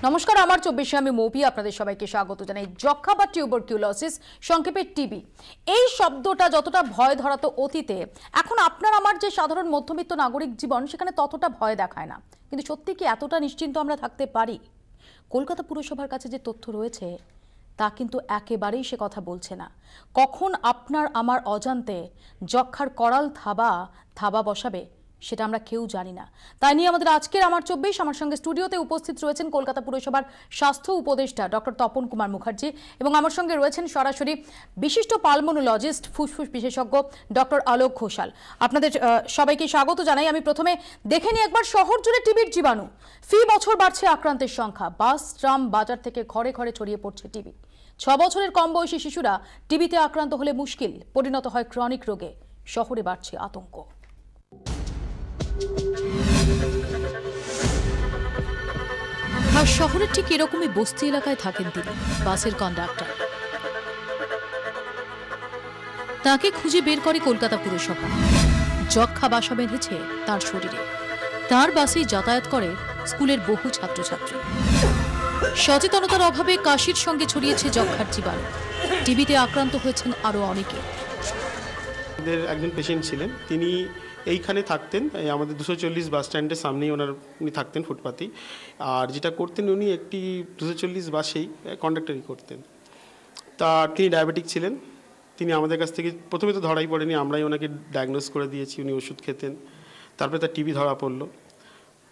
নমস্কার, আমার 24-এ আমি মৌপি আপনাদের সবাইকে স্বাগত জানাই। যক্ষা বা টিউবারকিউলোসিস, সংক্ষেপে টিবি, এই শব্দটা যতটা ভয় ধরাতো অতীতে, এখন আপনার আমার যে সাধারণ মধ্যবিত্ত নাগরিক জীবন সেখানে ততটা ভয় দেখায় না। কিন্তু সত্যি কি এতটা নিশ্চিন্ত আমরা থাকতে পারি? কলকাতা পুরসভার কাছে যে তথ্য রয়েছে তা কিন্তু একেবারেই সে কথা বলছে না। কখন আপনার আমার অজান্তে যক্ষার করাল থাবা বসাবে সেটা আমরা কেউ জানি না। তাই নিয়ে আমাদের আজকের আমার 24, আমার সঙ্গে স্টুডিওতে উপস্থিত রয়েছেন কলকাতা পুরসভার স্বাস্থ্য উপদেষ্টা ডক্টর তপন কুমার মুখার্জি এবং আমার সঙ্গে রয়েছেন সরাসরি বিশিষ্ট পালমোনোলজিস্ট, ফুসফুস বিশেষজ্ঞ ডক্টর আলোক ঘোষাল। আপনাদের সবাইকে স্বাগত জানাই। আমি প্রথমে দেখে নিই একবার শহর জুড়ে টিবির জীবাণু। ফি বছর বাড়ছে আক্রান্তের সংখ্যা। বাস, ট্রাম, বাজার থেকে ঘরে ঘরে ছড়িয়ে পড়ছে টিবি। 6 বছরের কম বয়সী শিশুরা টিবিতে আক্রান্ত হলে মুশকিল, পরিণত হয় ক্রনিক রোগে। শহরে বাড়ছে আতঙ্ক। আর শহরের ঠিক এরকমই বস্তি এলাকায় থাকেন তিনি, বাসের কন্ডাক্টর। তাকে খুঁজে বের করে কলকাতা পুরসভা। যক্ষা বাসা বেঁধেছে তার শরীরে। তার বাসেই যাতায়াত করে স্কুলের বহু ছাত্রছাত্রী। সচেতনতার অভাবে কাশির সঙ্গে ছড়িয়েছে যক্ষার জীবাণু। টিবিতে আক্রান্ত হয়েছেন আরো অনেকে। একজন পেশেন্ট ছিলেন, তিনি এইখানে থাকতেন, আমাদের 240 বাস স্ট্যান্ডের সামনেই উনি থাকতেন ফুটপাতেই। আর যেটা করতেন, উনি একটি 240 বাসেই কন্ডাক্টরি করতেন। তা তিনি ডায়াবেটিক ছিলেন। তিনি আমাদের কাছ থেকে প্রথমে তো ধরাই পড়েনি, আমরাই ওনাকে ডায়াগনোস করে দিয়েছি। উনি ওষুধ খেতেন, তারপরে তার টিবি ধরা পড়লো।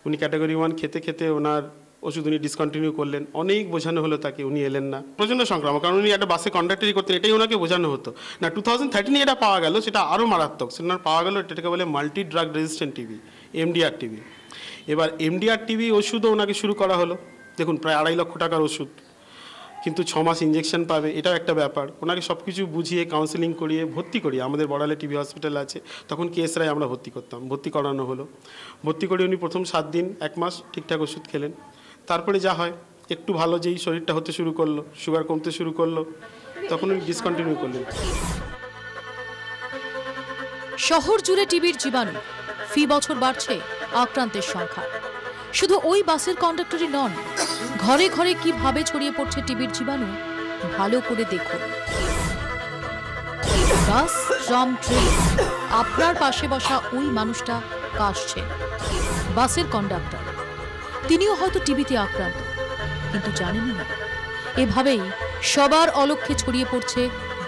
উনি ক্যাটাগরি 1 খেতে খেতে ওনার ওষুধ উনি ডিসকন্টিনিউ করলেন। অনেক বোঝানো হলো তাকে, উনি এলেন না। প্রচণ্ড সংক্রামক, কারণ উনি একটা বাসে কন্ডাক্টরি করতেন, এটাই ওনাকে বোঝানো হতো না। 2013 এটা পাওয়া গেল, সেটা আরও মারাত্মক। সেটা পাওয়া গেল, এটাকে বলে multi drug resistant TB, MDR TB. এবার এমডিআর টিবি ওষুধও ওনাকে শুরু করা হলো। দেখুন, প্রায় 2.5 লক্ষ টাকার ওষুধ, কিন্তু 6 মাস ইঞ্জেকশন পাবে, এটাও একটা ব্যাপার। ওনাকে সব কিছু বুঝিয়ে কাউন্সেলিং করিয়ে ভর্তি করি। আমাদের বড়ালে টিবি হসপিটাল আছে, তখন কেএস রায় আমরা ভর্তি করতাম। ভর্তি করানো হলো। ভর্তি করে উনি প্রথম 7 দিন 1 মাস ঠিকঠাক ওষুধ খেলেন। তারপরে যা হয়, একটু ভালো যেই শরীরটা হতে শুরু করলো, সুগার কমতে শুরু করলো, তখন উনি ডিসকন্টিনিউ করলেন। শহর জুড়ে টিবির জীবাণু। ফি বছর বাড়ছে আক্রান্তের সংখ্যা। শুধু ওই বাসের কন্ডাক্টরই নন, ঘরে ঘরে কিভাবে ছড়িয়ে পড়ছে টিবির জীবাণু ভালো করে দেখুন। বাস, ট্রাম, ট্রেন, আপনার পাশে বসা ওই মানুষটা কাশছেন, বাসের কন্ডাক্টর। তিনিও হয়তো টিবিতে আক্রান্ত, কিন্তু জানেনই না। এভাবেই সবার অলক্ষ্যে ছড়িয়ে পড়ছে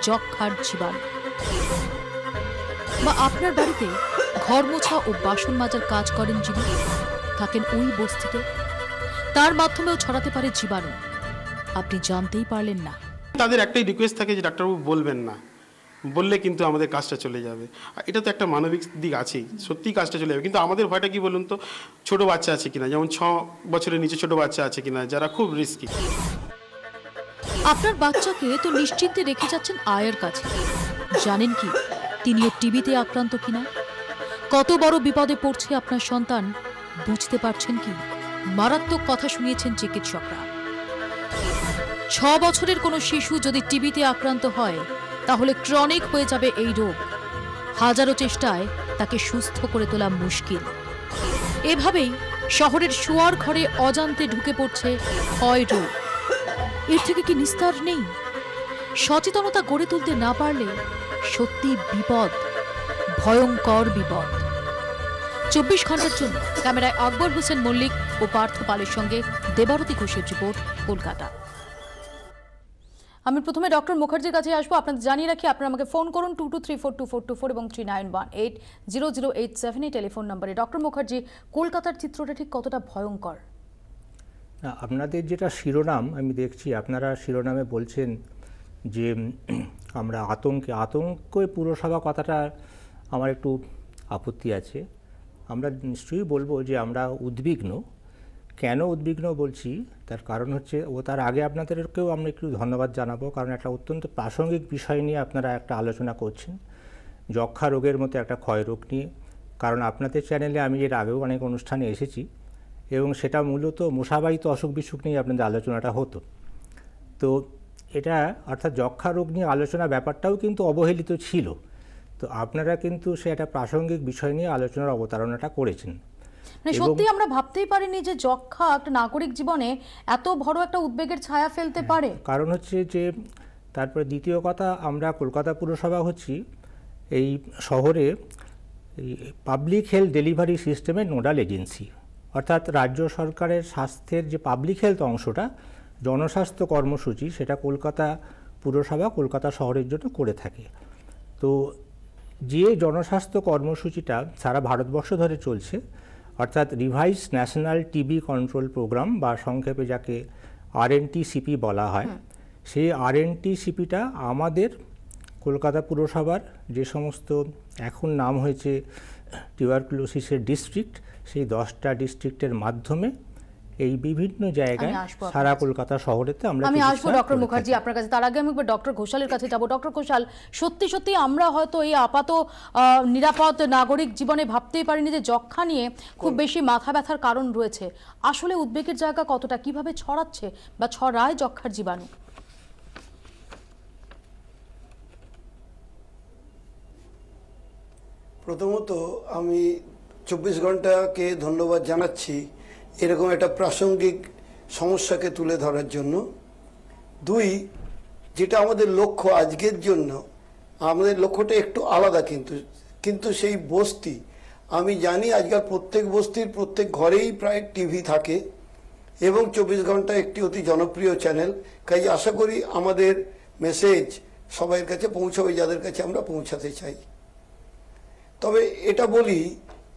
যক্ষার জীবাণু। বা আপনার বাড়িতে ঘর মোছা ও বাসন মাজার কাজ করেন যিনি, থাকেন ওই বস্তিতে, তার মাধ্যমেও ছড়াতে পারে জীবাণু, আপনি জানতেই পারলেন না। তাদের একটাই রিকোয়েস্ট থাকে যে ডাক্তারবাবু বলবেন না, বললে কিন্তু আমাদের কাজটা চলে যাবে। এটা তো একটা মানবিক দিক আছেই, সত্যিই কাজটা চলে যাবে। কিন্তু আমাদের ভয়টা কি বলুন তো, ছোট বাচ্চা আছে কিনা, যেমন 6 বছরের নিচে ছোট বাচ্চা আছে কিনা, যারা খুব রিস্কি। আপনার বাচ্চাকে তো নিশ্চিন্তে রেখে যাচ্ছেন আয়ের কাছে, জানেন কি তিনিও টিবিতে আক্রান্ত কিনা? কত বড় বিপদে পড়ছে আপনার সন্তান বুঝতে পারছেন কি? মারাত্মক কথা শুনিয়েছেন চিকিৎসকরা। 6 বছরের কোনো শিশু যদি টিবিতে আক্রান্ত হয়, তাহলে ক্রনিক হয়ে যাবে এই রোগ। হাজারো চেষ্টায় তাকে সুস্থ করে তোলা মুশকিল। এভাবেই শহরের শোয়ার ঘরে অজান্তে ঢুকে পড়ছে ক্ষয় রোগ। এর থেকে কি নিস্তার নেই? সচেতনতা গড়ে তুলতে না পারলে সত্যি বিপদ, ভয়ঙ্কর বিপদ। 24 ঘন্টার জন্য ক্যামেরায় আকবর হোসেন মল্লিক ও পার্থ পালের সঙ্গে দেবারতী ঘোষের রিপোর্ট, কলকাতা। আমি প্রথমে ডক্টর মুখার্জির কাছে আসবো। আপনাদের জানিয়ে রাখি, আপনারা আমাকে ফোন করুন 22342424 এবং 39180807 এই টেলিফোন নম্বরে। ডক্টর মুখার্জি, কলকাতার চিত্রটা ঠিক কতটা ভয়ঙ্কর? আপনাদের যেটা শিরোনাম আমি দেখছি, আপনারা শিরোনামে বলছেন যে আমরা আতঙ্কে পুরসভা, কথাটা আমার একটু আপত্তি আছে। আমরা নিশ্চয়ই বলবো যে আমরা উদ্বিগ্ন। কেন উদ্বিগ্ন বলছি, তার কারণ হচ্ছে, তার আগে আপনাদেরকেও আমরা একটু ধন্যবাদ জানাবো, কারণ একটা অত্যন্ত প্রাসঙ্গিক বিষয় নিয়ে আপনারা একটা আলোচনা করছেন, যক্ষা রোগের মতো একটা ক্ষয়রোগ নিয়ে। কারণ আপনাদের চ্যানেলে আমি এর আগেও অনেক অনুষ্ঠানে এসেছি এবং সেটা মূলত মশাবাহিত অসুখ বিসুখ নিয়ে আপনাদের আলোচনাটা হতো। তো এটা অর্থাৎ যক্ষা রোগ নিয়ে আলোচনা ব্যাপারটাও কিন্তু অবহেলিত ছিল। তো আপনারা কিন্তু সে একটা প্রাসঙ্গিক বিষয় নিয়ে আলোচনার অবতারণাটা করেছেন। মানে সত্যি আমরা ভাবতেই পারিনি যে যক্ষ্মা একটা নাগরিক জীবনে এত বড় একটা উদ্বেগের ছায়া ফেলতে পারে। কারণ হচ্ছে যে তারপরে দ্বিতীয় কথা, আমরা কলকাতা পুরসভা হচ্ছি এই শহরে এই পাবলিক হেলথ ডেলিভারি সিস্টেমের নোডাল এজেন্সি, অর্থাৎ রাজ্য সরকারের স্বাস্থ্যের যে পাবলিক হেলথ অংশটা, জনস্বাস্থ্য কর্মসূচি, সেটা কলকাতা পুরসভা কলকাতা শহরের জন্য করে থাকে। তো যে জনস্বাস্থ্য কর্মসূচিটা সারা ভারতবর্ষ ধরে চলছে, অর্থাৎ revise national TB control programme বা সংক্ষেপে যাকে RNTCP বলা হয়, সেই RNTCPটা আমাদের কলকাতা পুরসভার যে সমস্ত এখন নাম হয়েছে টিউবারকুলোসিসের ডিস্ট্রিক্ট, সেই 10টা ডিস্ট্রিক্টের মাধ্যমে এই বিভিন্ন জায়গায় সারা কলকাতা শহরেতে আমি আসবো ডক্টর মুখার্জি আপনার কাছে। তার আগে আমি ডক্টর ঘোষালের কাছে যাব। ডক্টর ঘোষাল, সত্যি সত্যি আমরা হয়তো এই আপাত নিরাপদ নাগরিক জীবনে ভাবতেই পারিনি যে যক্ষ্মা নিয়ে খুব বেশি মাথা ব্যথার কারণ রয়েছে। আসলে উদ্বেগের জায়গা কতটা, কিভাবে ছড়াচ্ছে বা ছড়ায় যক্ষ্মার জীবাণু? প্রথমত আমি 24 ঘন্টাকে ধন্যবাদ জানাচ্ছি এরকম একটা প্রাসঙ্গিক সমস্যাকে তুলে ধরার জন্য। 2, যেটা আমাদের লক্ষ্য আজকের জন্য, আমাদের লক্ষ্যটা একটু আলাদা, কিন্তু সেই বস্তি, আমি জানি আজকাল প্রত্যেক বস্তির প্রত্যেক ঘরেই প্রায় টিভি থাকে এবং 24 ঘন্টা একটি অতি জনপ্রিয় চ্যানেল। কাজে আশা করি আমাদের মেসেজ সবাইয়ের কাছে পৌঁছাবে যাদের কাছে আমরা পৌঁছাতে চাই। তবে এটা বলি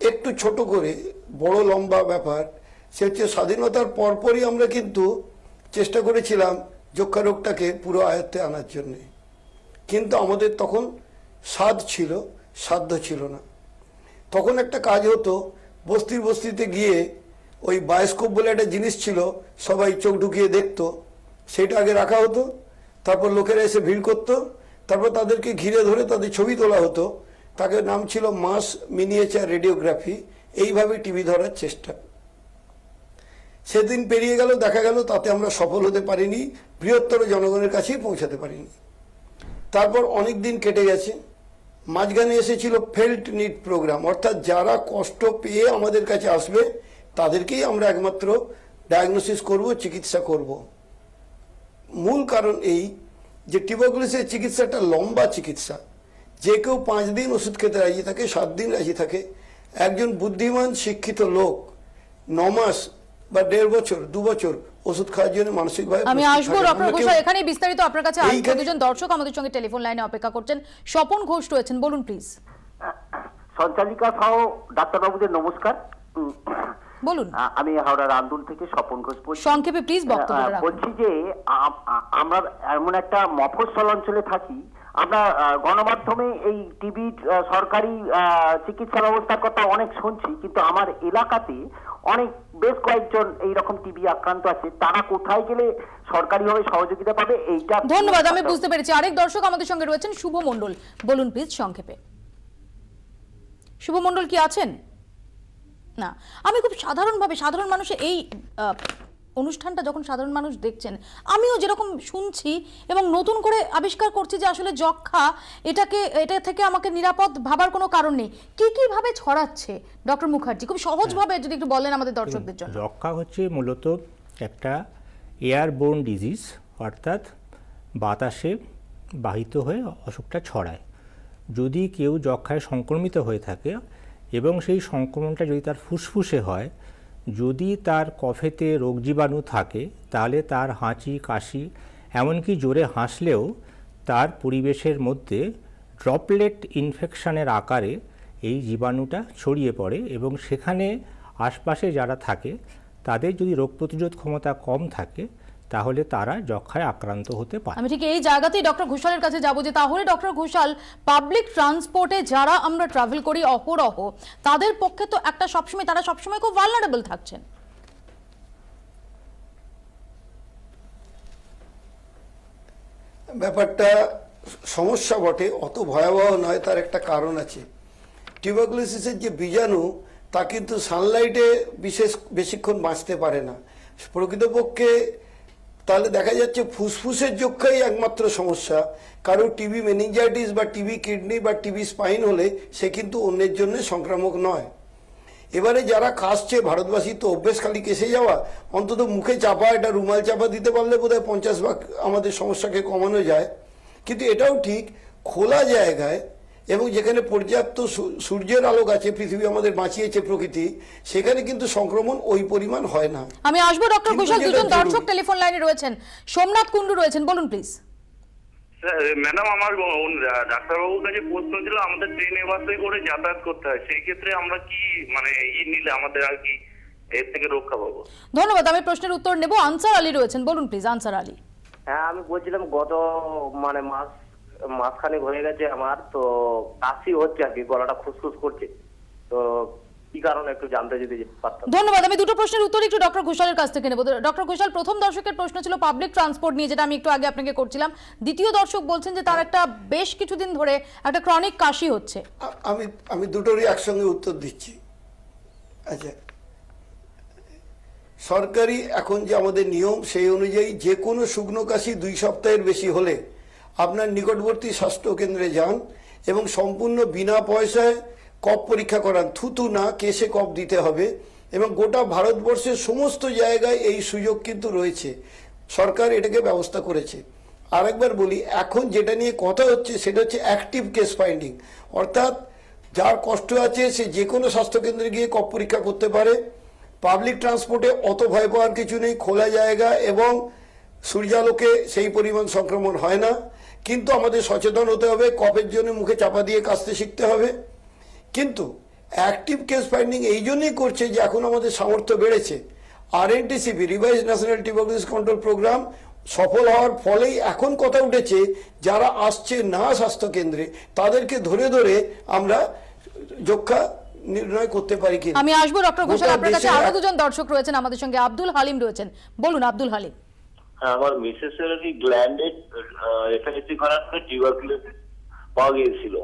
একটু ছোট করে, বড় লম্বা ব্যাপার, সে হচ্ছে স্বাধীনতার পরপরই আমরা কিন্তু চেষ্টা করেছিলাম যক্ষ্মা রোগটাকে পুরো আয়ত্তে আনার জন্যে, কিন্তু আমাদের তখন সাধ্য ছিল না। তখন একটা কাজ হতো, বস্তিতে গিয়ে ওই বায়োস্কোপ বলে একটা জিনিস ছিল, সবাই চোখ ঢুকিয়ে দেখতো, সেটা আগে রাখা হতো, তারপর লোকেরা এসে ভিড় করতো, তারপর তাদেরকে ঘিরে ধরে তাদের ছবি তোলা হতো, তাকে নাম ছিল মাস মিনিয়েচার রেডিওগ্রাফি। এইভাবে টিভি ধরার চেষ্টা। সেদিন পেরিয়ে গেল, দেখা গেল তাতে আমরা সফল হতে পারিনি, বৃহত্তর জনগণের কাছেই পৌঁছাতে পারিনি। তারপর অনেক দিন কেটে গেছে, মাঝখানে এসেছিল ফেল্ট নিড প্রোগ্রাম, অর্থাৎ যারা কষ্ট পেয়ে আমাদের কাছে আসবে তাদেরকেই আমরা একমাত্র ডায়াগনোসিস করব, চিকিৎসা করব। মূল কারণ এই যে টিউবারকুলোসিসের চিকিৎসাটা লম্বা চিকিৎসা, যে কেউ 5 দিন ওষুধ খেতে রাজি থাকে, 7 দিন রাজি থাকে। একজন বুদ্ধিমান শিক্ষিত লোক 9 মাস বা 1.5 বছর 2 বছর ওষুধ খাওয়ার জন্য মানসিকভাবে। আমি আসবো ডক্টর ঘোষ, এখানে বিস্তারিত আপনার কাছে আসবো। দুজন দর্শক আমাদের সঙ্গে টেলিফোন লাইনে অপেক্ষা করছেন। স্বপন ঘোষ রয়েছেন, বলুন প্লিজ। সঞ্চালিকা সহ ডাক্তারবাবুদের নমস্কার। বলুন। আমি হাওড়ার আন্দুল থেকে স্বপন ঘোষ বলছি। সংক্ষেপে প্লিজ বক্তব্য রাখুন। বলছি যে আমরা এমন একটা মফস্বল অঞ্চলে থাকি, আমরা গণমাধ্যমে এই টিবি সরকারি চিকিৎসা ব্যবস্থার কথা অনেক শুনছি, কিন্তু আমার এলাকাতে বেশ কয়েকজন এইরকম টিবি আক্রান্ত আছে। তারা কোথায় গেলে সরকারিভাবে সহযোগিতা পাবে, এইটা। ধন্যবাদ, আমি বুঝতে পেরেছি। আরেক দর্শক আমাদের সঙ্গে রয়েছেন, শুভ মণ্ডল, বলুন প্লিজ সংক্ষেপে। শুভ মণ্ডল কি আছেন? না, আমি খুব সাধারণভাবে, সাধারণ মানুষের এই অনুষ্ঠানটা যখন সাধারণ মানুষ দেখছেন, আমিও যেরকম শুনছি এবং নতুন করে আবিষ্কার করছি যে আসলে যক্ষ্মা, এটা থেকে আমাকে নিরাপদ ভাবার কোনো কারণ নেই। কি ভাবে ছড়াচ্ছে ডক্টর মুখার্জি, খুব সহজভাবে যদি একটু বলেন আমাদের দর্শকদের জন্য। যক্ষ্মা হচ্ছে মূলত একটা এয়ারবোর্ন ডিজিজ, অর্থাৎ বাতাসে বাহিত হয়ে অসুখটা ছড়ায়। যদি কেউ যক্ষ্মায় সংক্রমিত হয়ে থাকে এবং সেই সংক্রমণটা যদি তার ফুসফুসে হয়, যদি তার কফেতে রোগ জীবাণু থাকে, তাহলে তার হাঁচি, কাশি, এমনকি জোরে হাসলেও তার পরিবেশের মধ্যে ড্রপলেট ইনফেকশনের আকারে এই জীবাণুটা ছড়িয়ে পড়ে এবং সেখানে আশপাশে যারা থাকে তাদের যদি রোগ প্রতিরোধ ক্ষমতা কম থাকে তাহলে তারা যক্ষ্মায় আক্রান্ত হতে পারে। আমি ঠিক এই জায়গাতেই ডক্টর ঘোষালের কাছে যাব যে তাহলে ডক্টর ঘোষাল, পাবলিক ট্রান্সপোর্টে যারা আমরা ট্রাভেল করি অহরহ, তাদের পক্ষে তো একটা সবসময়, তারা সবসময় খুব ভালনারেবল থাকছেন। ব্যাপারটা সমস্যা বটে, অত ভয়াবহ নয়। তার একটা কারণ আছে। টিউবারকুলোসিসের যে বীজাণু, তা কিন্তু সানলাইটে বেশিক্ষণ বাঁচতে পারে না। প্রকৃতপক্ষে তাহলে দেখা যাচ্ছে ফুসফুসের যক্ষ্মাই একমাত্র সমস্যা। কারো টিবি মেনিনজাইটিস বা টিবি কিডনি বা টিবি স্পাইন হলে সে কিন্তু অন্যের জন্য সংক্রামক নয়। এবারে যারা কাশছে, ভারতবাসী তো অভ্যেস খালি কেসে যাওয়া, অন্তত মুখে চাপা, এটা রুমাল চাপা দিতে পারলে বোধহয় 50 ভাগ আমাদের সমস্যাকে কমানো যায়। কিন্তু এটাও ঠিক, খোলা জায়গায় এবং যেখানে পর্যাপ্ত সূর্যের আলোক আছে, পৃথিবী আমাদের বাঁচিয়েছে প্রকৃতি, সেখানে কিন্তু সংক্রমণ ওই পরিমাণ হয় না। আমি আসবো ডক্টর ঘোষাল, দুজন দর্শক টেলিফোন লাইনে রয়েছেন। সোমনাথ কুন্ডু রয়েছেন, বলুন প্লিজ। ম্যাডাম, আমার ডাক্তারবাবুর কাছে প্রশ্ন ছিল, আমাদের ট্রেনে বাসে করে যাতায়াত করতে হয়, সেই ক্ষেত্রে আমরা কি মানে নিলে আমাদের আর কি এর থেকে রক্ষা পাবো? ধন্যবাদ, আমি প্রশ্নের উত্তর নেব। আনসার আলী রয়েছেন, বলুন প্লিজ আনসার আলী। হ্যাঁ, আমি বলছিলাম গত মানে মাসখানেক হয়ে গেছে আমার, তো কাশি হচ্ছে আর কি, গলাটা খুসখুস করছে, তো কি কারণে একটু জানতে যদি পারতাম। ধন্যবাদ, আমি দুটো প্রশ্নের উত্তর একটু ডক্টর ঘোষালের কাছ থেকে নেব। ডক্টর ঘোষাল, প্রথম দর্শকের প্রশ্ন ছিল পাবলিক ট্রান্সপোর্ট নিয়ে, যেটা আমি একটু আগে আপনাকে করছিলাম। দ্বিতীয় দর্শক বলছেন যে তার একটা বেশ কিছুদিন ধরে একটা ক্রনিক কাশি হচ্ছে। আমি দুটোরই একসঙ্গে উত্তর দিচ্ছি। আচ্ছা, সরকারি এখন যে আমাদের নিয়ম, সেই অনুযায়ী যে কোনো শুকনো কাশি 2 সপ্তাহের বেশি হলে আপনার নিকটবর্তী স্বাস্থ্য কেন্দ্রে যান এবং সম্পূর্ণ বিনা পয়সায় কফ পরীক্ষা করান। থুতু না, কেশে কফ দিতে হবে। এবং গোটা ভারতবর্ষের সমস্ত জায়গায় এই সুযোগ কিন্তু রয়েছে, সরকার এটাকে ব্যবস্থা করেছে। আরেকবার বলি, এখন যেটা নিয়ে কথা হচ্ছে সেটা হচ্ছে অ্যাক্টিভ কেস ফাইন্ডিং, অর্থাৎ যার কষ্ট আছে সে যে কোনো স্বাস্থ্যকেন্দ্রে গিয়ে কফ পরীক্ষা করতে পারে। পাবলিক ট্রান্সপোর্টে অত ভয় পাওয়ার কিছু নেই, খোলা জায়গা এবং সূর্যালোকে সেই পরিমাণ সংক্রমণ হয় না। কিন্তু আমাদের সচেতন হতে হবে, কফের জন্য মুখে চাপা দিয়ে কাশতে শিখতে হবে। কিন্তু অ্যাক্টিভ কেস ফাইন্ডিং এই জন্যই করছে যে এখন আমাদের সামর্থ্য বেড়েছে। RNTCP revise national tuberculosis control programme সফল হওয়ার ফলেই এখন কথা উঠেছে যারা আসছে না স্বাস্থ্যকেন্দ্রে তাদেরকে ধরে ধরে আমরা যক্ষা নির্ণয় করতে পারি কি। আমি আসবো ডক্টর ঘোষাল, আপনার কাছে আরো দুজন দর্শক রয়েছেন আমাদের সঙ্গে। আব্দুল হালিম রয়েছেন, বলুন আব্দুল হালিম। হ্যাঁ, আমার মিসেসের গ্ল্যান্ডে এফএনসি করার পরে টিউবারকুলোসিস পাওয়া গিয়েছিল।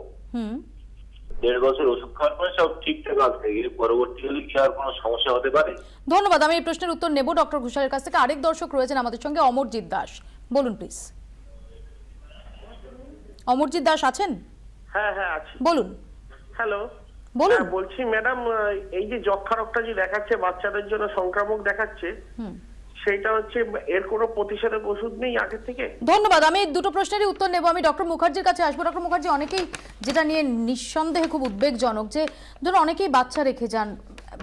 1.5 বছর ওষুধ খাওয়ার পরে সব ঠিকঠাক আছে, এর পরবর্তীকালে কি আর কোনো সমস্যা হতে পারে? ধন্যবাদ, আমি এই প্রশ্নের উত্তর নেব ডক্টর ঘোষালের কাছ থেকে। আরেক দর্শক রয়েছেন আমাদের সঙ্গে, অমরজিৎ দাস, বলুন প্লিজ। অমরজিৎ দাস আছেন? হ্যাঁ হ্যাঁ আছি, বলুন। হ্যালো, বলুন। বলছি ম্যাডাম, এই যে যক্ষা রোগটা যে দেখাচ্ছে বাচ্চাদের জন্য সংক্রামক দেখাচ্ছে, সেটা হচ্ছে এর কোনো প্রতিষেধক ওষুধ নেই আগে থেকে? ধন্যবাদ, আমি দুটো প্রশ্নেরই উত্তর নেব। আমি ডক্টর মুখার্জির কাছে আসবো। ডক্টর মুখার্জি, অনেকেই যেটা নিয়ে নিঃসন্দেহে খুব উদ্বেগজনক, যে ধরুন অনেকেই বাচ্চা রেখে যান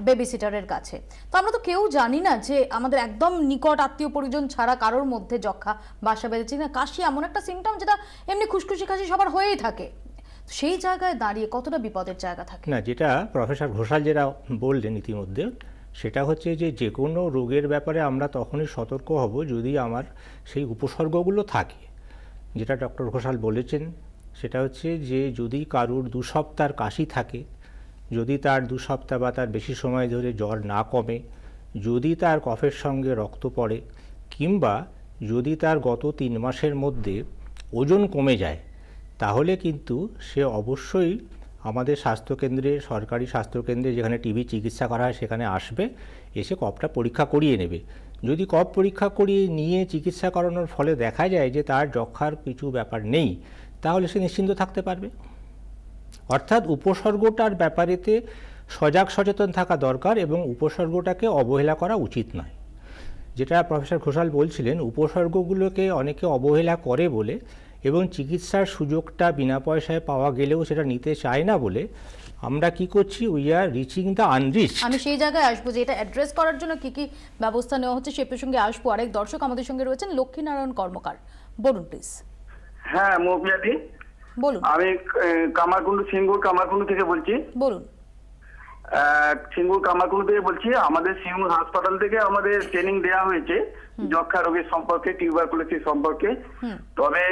বেবি সিটারের কাছে, তো আমরা তো কেউ জানি না যে আমাদের একদম নিকট আত্মীয় পরিজন ছাড়া কারোর মধ্যে যক্ষা বাসা বেঁধেছে না। কাশি এমন একটা সিমটম যেটা এমনি খুশখুশি কাশি সবার হয়েই থাকে, সেই জায়গায় দাঁড়িয়ে কতটা বিপদের জায়গা থাকে? না, যেটা প্রফেসর ঘোষাল যেটা বললেন ইতিমধ্যে, সেটা হচ্ছে যে কোনো রোগের ব্যাপারে আমরা তখনই সতর্ক হব যদি আমার সেই উপসর্গগুলো থাকে। যেটা ডক্টর ঘোষাল বলেছেন সেটা হচ্ছে যে যদি কারুর 2 সপ্তাহের কাশি থাকে, যদি তার 2 সপ্তাহ বা তার বেশি সময় ধরে জ্বর না কমে, যদি তার কফের সঙ্গে রক্ত পড়ে, কিংবা যদি তার গত 3 মাসের মধ্যে ওজন কমে যায়, তাহলে কিন্তু সে অবশ্যই আমাদের স্বাস্থ্যকেন্দ্রে, সরকারি স্বাস্থ্যকেন্দ্রে যেখানে টিবি চিকিৎসা করা হয় সেখানে আসবে, এসে কফটা পরীক্ষা করিয়ে নেবে। যদি কফ পরীক্ষা করিয়ে নিয়ে চিকিৎসা করানোর ফলে দেখা যায় যে তার যক্ষার কিছু ব্যাপার নেই, তাহলে সে নিশ্চিন্ত থাকতে পারবে। অর্থাৎ উপসর্গটার ব্যাপারেতে সজাগ সচেতন থাকা দরকার এবং উপসর্গটাকে অবহেলা করা উচিত নয়। যেটা প্রফেসর ঘোষাল বলছিলেন, উপসর্গগুলোকে অনেকে অবহেলা করে বলে এবং চিকিৎসার সুযোগটা বিনা পয়সায় পাওয়া গেলেও সেটা নিতে চায় না বলে আমরা কি করছি, উই আর রিচিং দ্য আনরিচ। আমি সেই জায়গায় আসবো যে এটা অ্যাড্রেস করার জন্য কি কি ব্যবস্থা নেওয়া হচ্ছে সে প্রসঙ্গে আসবো। আরেক দর্শক আমাদের সঙ্গে রয়েছেন, লক্ষ্মীনারায়ণ কর্মকার, বলুন প্লিজ। হ্যাঁ মৌপিয়াদি, বলুন। আমি সিঙ্গুর কামারকুন্ডু থেকে বলছি। বলুন। সিঙ্গুর কামারকুন্ডু থেকে বলছি। আমাদের সিঙ্গুর হাসপাতাল থেকে আমাদের ট্রেনিং দেওয়া হয়েছে যক্ষা রোগের সম্পর্কে, টিউবারকুলোসিস সম্পর্কে। তবে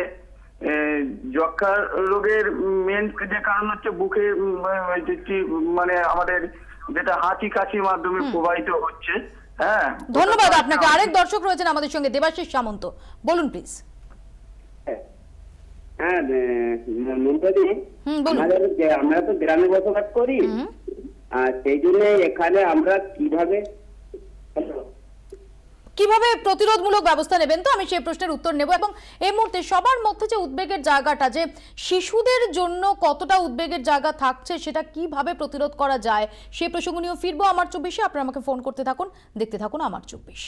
যক্ষা রোগের মেন যে কারণ হচ্ছে বুকে মানে আমাদের যেটা হাঁচি কাশির মাধ্যমে প্রবাহিত হচ্ছে। হ্যাঁ, ধন্যবাদ আপনাকে। আরেক দর্শক রয়েছেন আমাদের সঙ্গে, দেবাশিস সামন্ত, বলুন প্লিজ। হ্যাঁ মমতাদি, আমরা তো গ্রামে বসবাস করি, আর সেই জন্য এখানে আমরা কিভাবে কিভাবে প্রতিরোধমূলক ব্যবস্থা নেবেন, তো আমি সেই প্রশ্নের উত্তর নেব। এবং এই মুহূর্তে সবার মধ্যে যে উদ্বেগের জায়গাটা, যে শিশুদের জন্য কতটা উদ্বেগের জায়গা থাকছে, সেটা কিভাবে প্রতিরোধ করা যায়, সেই প্রসঙ্গ নিয়েও ফিরবো আমার 24-এ। আপনারা আমাকে ফোন করতে থাকুন, দেখতে থাকুন আমার 24।